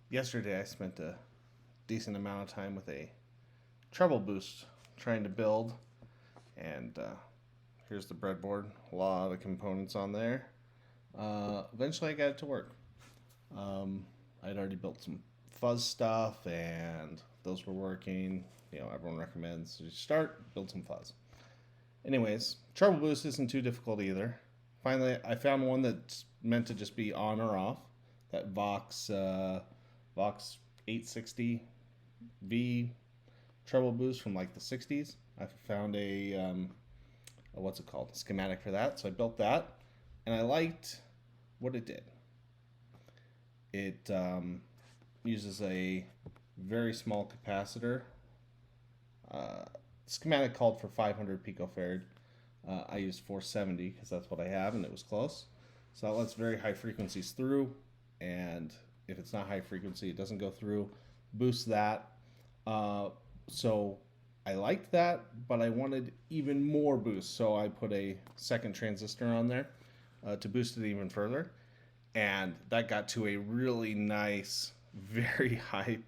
Yesterday I spent a decent amount of time with a treble boost trying to build, and here's the breadboard. A lot of components on there. Eventually I got it to work. I'd already built some fuzz stuff, and those were working. Everyone recommends you start, build some fuzz. Anyways, treble boost isn't too difficult either. Finally, I found one that's meant to just be on or off. That Vox 860V treble boost from like the 60s. I found a what's it called, schematic for that. So I built that, and I liked what it did. It uses a very small capacitor. Schematic called for 500 picofarad. I used 470 because that's what I have, and it was close. So that lets very high frequencies through, and if it's not high frequency, it doesn't go through. Boost that. So I liked that, but I wanted even more boost, so I put a second transistor on there to boost it even further, and that got to a really nice, very high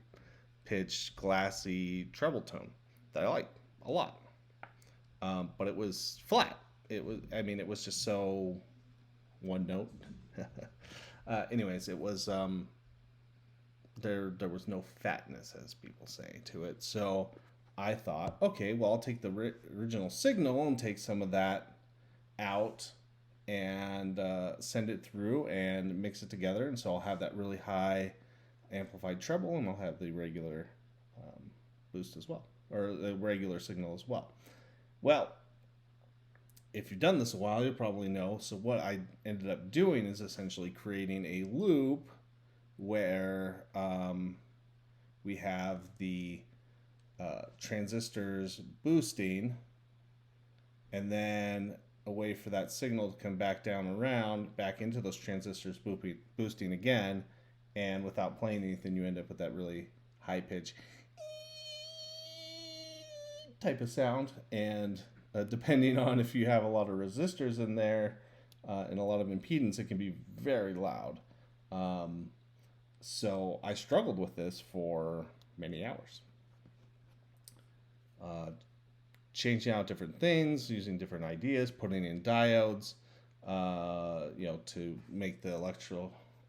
pitched, glassy treble tone that I liked a lot. But it was flat. It was just so one note. Anyways, it was there was no fatness, as people say, to it. So I thought, okay, well, I'll take the original signal and take some of that out and send it through and mix it together. And so I'll have that really high amplified treble, and I'll have the regular boost as well, or the regular signal as well. Well, if you've done this a while, you'll probably know. So what I ended up doing is essentially creating a loop where we have the transistors boosting, and then a way for that signal to come back down around, back into those transistors boosting again, and without playing anything, you end up with that really high pitch type of sound. And depending on if you have a lot of resistors in there and a lot of impedance, it can be very loud. So I struggled with this for many hours. Changing out different things, using different ideas, putting in diodes, to make the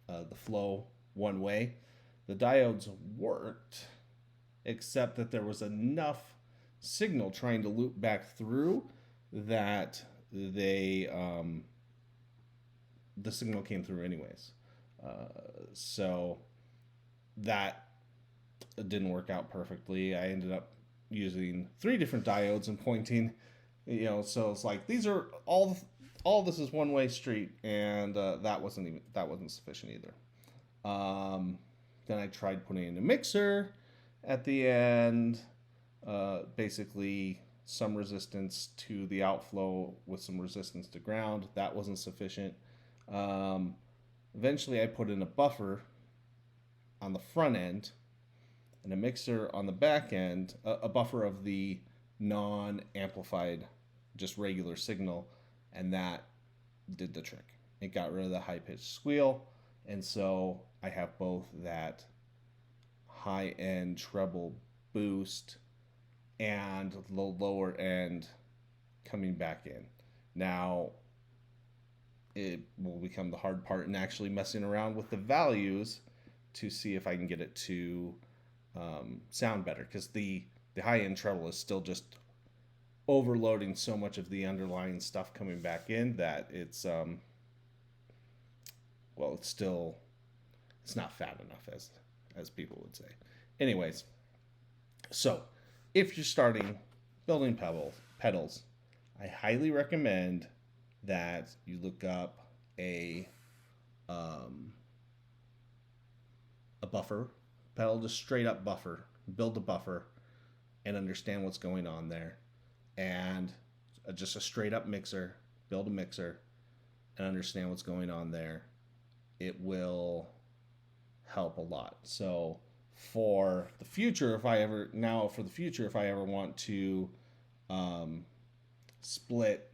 the flow one way. The diodes worked, except that there was enough signal trying to loop back through that the signal came through anyways. So that didn't work out perfectly. I ended up using 3 different diodes and pointing, so it's like these are all this is one way street, and that wasn't sufficient either. Then I tried putting in a mixer at the end, basically some resistance to the outflow with some resistance to ground. That wasn't sufficient. Eventually I put in a buffer on the front end and a mixer on the back end, a buffer of the non-amplified, just regular signal, and that did the trick. It got rid of the high-pitched squeal, and so I have both that high-end treble boost and the lower end coming back in. Now, it will become the hard part in actually messing around with the values to see if I can get it to sound better, because the high end treble is still just overloading so much of the underlying stuff coming back in that it's it's not fat enough, as people would say. Anyways, so if you're starting building pedals, I highly recommend that you look up a buffer pedal, just straight up buffer, build a buffer, and understand what's going on there, and just a straight up mixer, build a mixer, and understand what's going on there. It will help a lot. So for the future, if I ever want to split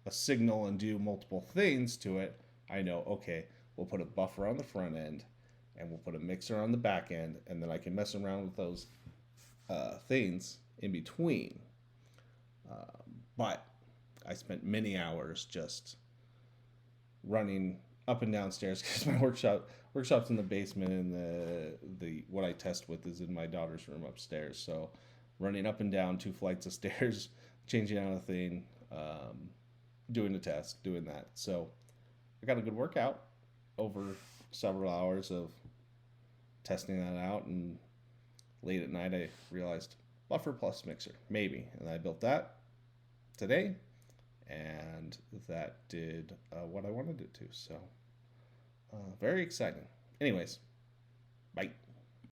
a signal and do multiple things to it, I know, okay, we'll put a buffer on the front end, and we'll put a mixer on the back end, and then I can mess around with those things in between. But I spent many hours just running up and downstairs because my workshop's in the basement, and the what I test with is in my daughter's room upstairs. So running up and down 2 flights of stairs, changing out a thing, doing a test, doing that. So I got a good workout over several hours of testing that out, and late at night I realized buffer plus mixer, maybe, and I built that today, and that did what I wanted it to. So very exciting. Anyways, bye.